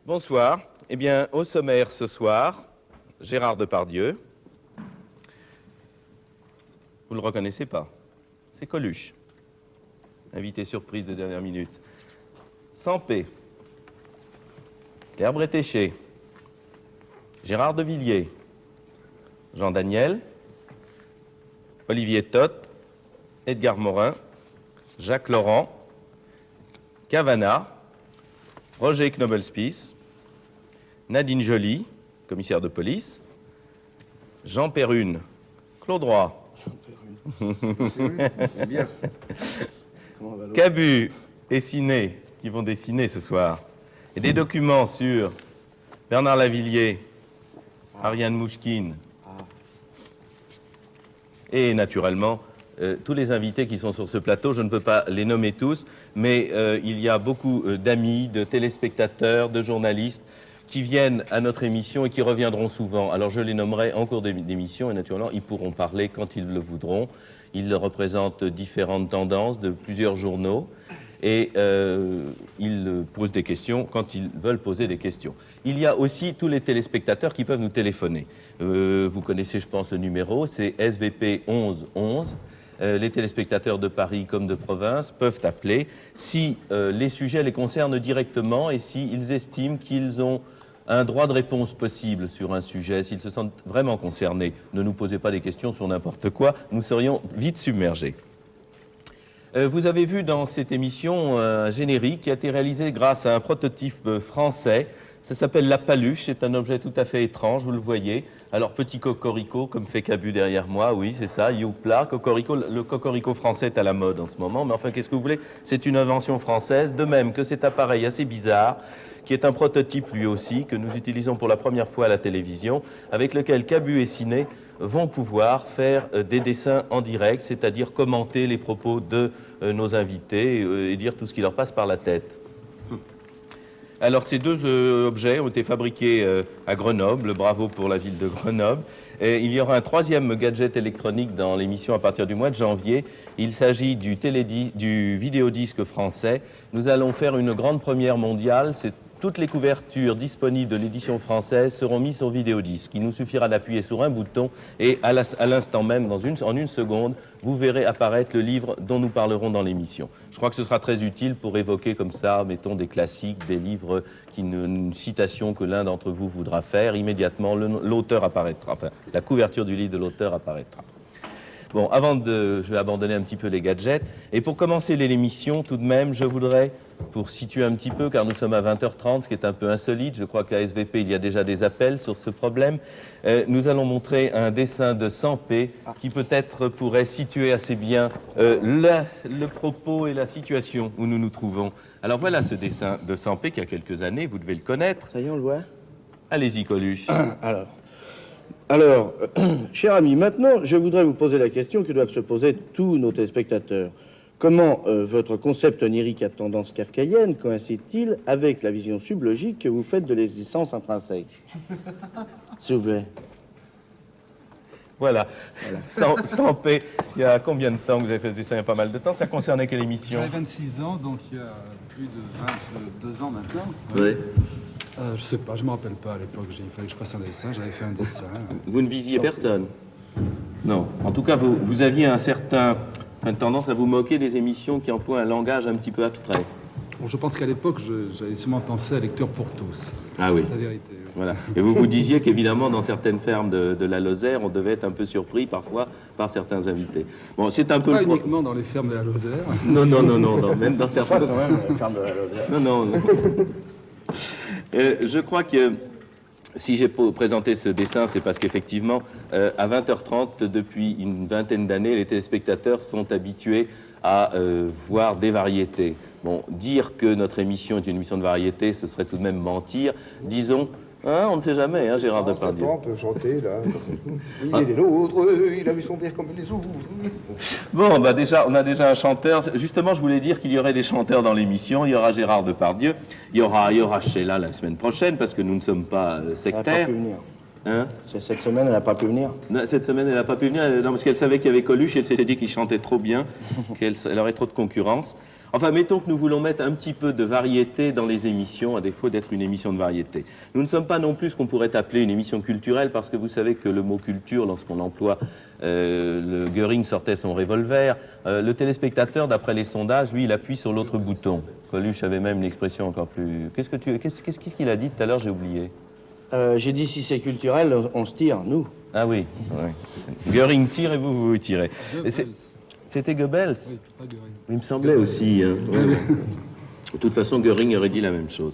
Bonsoir. Eh bien, au sommaire ce soir, Gérard Depardieu. Vous ne le reconnaissez pas? C'est Coluche, invité surprise de dernière minute. Sampé, Claire Bretéché, Gérard Devilliers, Jean Daniel, Olivier Toth, Edgar Morin, Jacques Laurent, Cavana, Roger Knobelspies, Nadine Joly, commissaire de police, Jean Perrune, Claude Roy, Bien. Cabu et Ciné, qui vont dessiner ce soir, et des documents sur Bernard Lavilliers, Ariane Mouchkine, et naturellement, tous les invités qui sont sur ce plateau, je ne peux pas les nommer tous, mais il y a beaucoup d'amis, de téléspectateurs, de journalistes qui viennent à notre émission et qui reviendront souvent. Alors je les nommerai en cours d'émission et naturellement, ils pourront parler quand ils le voudront. Ils représentent différentes tendances de plusieurs journaux et ils posent des questions quand ils veulent poser des questions. Il y a aussi tous les téléspectateurs qui peuvent nous téléphoner. Vous connaissez, je pense, le numéro, c'est SVP 11 11. Les téléspectateurs de Paris comme de province peuvent appeler si les sujets les concernent directement et s'ils estiment qu'ils ont un droit de réponse possible sur un sujet, s'ils se sentent vraiment concernés. Ne nous posez pas des questions sur n'importe quoi, nous serions vite submergés. Vous avez vu dans cette émission un générique qui a été réalisé grâce à un prototype français. Ça s'appelle La Paluche, c'est un objet tout à fait étrange, vous le voyez. Alors, petit cocorico, comme fait Cabu derrière moi, oui, c'est ça, youpla, cocorico. Le cocorico français est à la mode en ce moment, mais enfin, qu'est-ce que vous voulez? C'est une invention française, de même que cet appareil assez bizarre, qui est un prototype lui aussi, que nous utilisons pour la première fois à la télévision, avec lequel Cabu et Ciné vont pouvoir faire des dessins en direct, c'est-à-dire commenter les propos de nos invités et dire tout ce qui leur passe par la tête. Alors, ces deux objets ont été fabriqués à Grenoble, bravo pour la ville de Grenoble. Et il y aura un troisième gadget électronique dans l'émission à partir du mois de janvier. Il s'agit du vidéodisque français. Nous allons faire une grande première mondiale. Toutes les couvertures disponibles de l'édition française seront mises sur vidéodisque. Il nous suffira d'appuyer sur un bouton et à l'instant même, en une seconde, vous verrez apparaître le livre dont nous parlerons dans l'émission. Je crois que ce sera très utile pour évoquer comme ça, mettons, des classiques, des livres, une citation que l'un d'entre vous voudra faire. Immédiatement, l'auteur apparaîtra, enfin, la couverture du livre de l'auteur apparaîtra. Bon, je vais abandonner un petit peu les gadgets. Et pour commencer l'émission, tout de même, je voudrais, pour situer un petit peu, car nous sommes à 20h30, ce qui est un peu insolite, je crois qu'à SVP, il y a déjà des appels sur ce problème, nous allons montrer un dessin de Sampé qui peut-être pourrait situer assez bien le propos et la situation où nous nous trouvons. Alors voilà ce dessin de Sampé qui a quelques années, vous devez le connaître. Ça y est, on le voit. Allez-y, Coluche. Alors, cher ami, maintenant, je voudrais vous poser la question que doivent se poser tous nos téléspectateurs. Comment votre concept onirique à tendance kafkaïenne coïncide-t-il avec la vision sublogique que vous faites de l'existence intrinsèque? S'il vous plaît. Voilà. Sampé, il y a combien de temps que vous avez fait ce dessin? Il y a pas mal de temps. Ça concernait quelle émission? J'avais 26 ans, donc il y a plus de 22 ans maintenant. Oui. Je sais pas, je me rappelle pas à l'époque. Il fallait que je fasse un dessin. J'avais fait un dessin. Vous ne visiez personne? Non. En tout cas, vous aviez une tendance à vous moquer des émissions qui emploient un langage un petit peu abstrait. Bon, je pense qu'à l'époque, j'avais sûrement pensé à Lecture pour tous. Ah oui. La vérité. Oui. Voilà. Et vous vous disiez qu'évidemment, dans certaines fermes de la Lozère, on devait être un peu surpris parfois par certains invités. Bon, c'est un peu... Pas uniquement dans les fermes de la Lozère. Non, même dans certaines... Quand même, la ferme de la Lozère. Non. Je crois que si j'ai présenté ce dessin, c'est parce qu'effectivement, à 20h30, depuis une vingtaine d'années, les téléspectateurs sont habitués à voir des variétés. Bon, dire que notre émission est une émission de variété, ce serait tout de même mentir. Disons, hein, on ne sait jamais, hein, Gérard Depardieu. On peut chanter, là. Il est des nôtres, il a mis son père comme les autres. Bon, bah déjà, on a déjà un chanteur. Justement, je voulais dire qu'il y aurait des chanteurs dans l'émission. Il y aura Gérard Depardieu. Il y aura Sheila la semaine prochaine, parce que nous ne sommes pas Elle n'a sectaires. pas pu venir. Hein? Cette semaine, elle n'a pas pu venir. Non, cette semaine, elle n'a pas pu venir. Non, parce qu'elle savait qu'il y avait Coluche. Elle s'était dit qu'il chantait trop bien, qu'elle aurait trop de concurrence. Enfin, mettons que nous voulons mettre un petit peu de variété dans les émissions, à défaut d'être une émission de variété. Nous ne sommes pas non plus ce qu'on pourrait appeler une émission culturelle, parce que vous savez que le mot culture, lorsqu'on l'emploie, le Göring sortait son revolver. Le téléspectateur, d'après les sondages, lui, il appuie sur l'autre bouton. Coluche avait même une expression encore plus... Qu'est-ce qu'il a dit tout à l'heure? J'ai oublié. J'ai dit si c'est culturel, on se tire, nous. Ah oui, ouais. Göring tire et vous tirez. Et c'était Goebbels? Oui, pas Göring. Il me semblait aussi. Hein. Ouais. De toute façon, Göring aurait dit la même chose.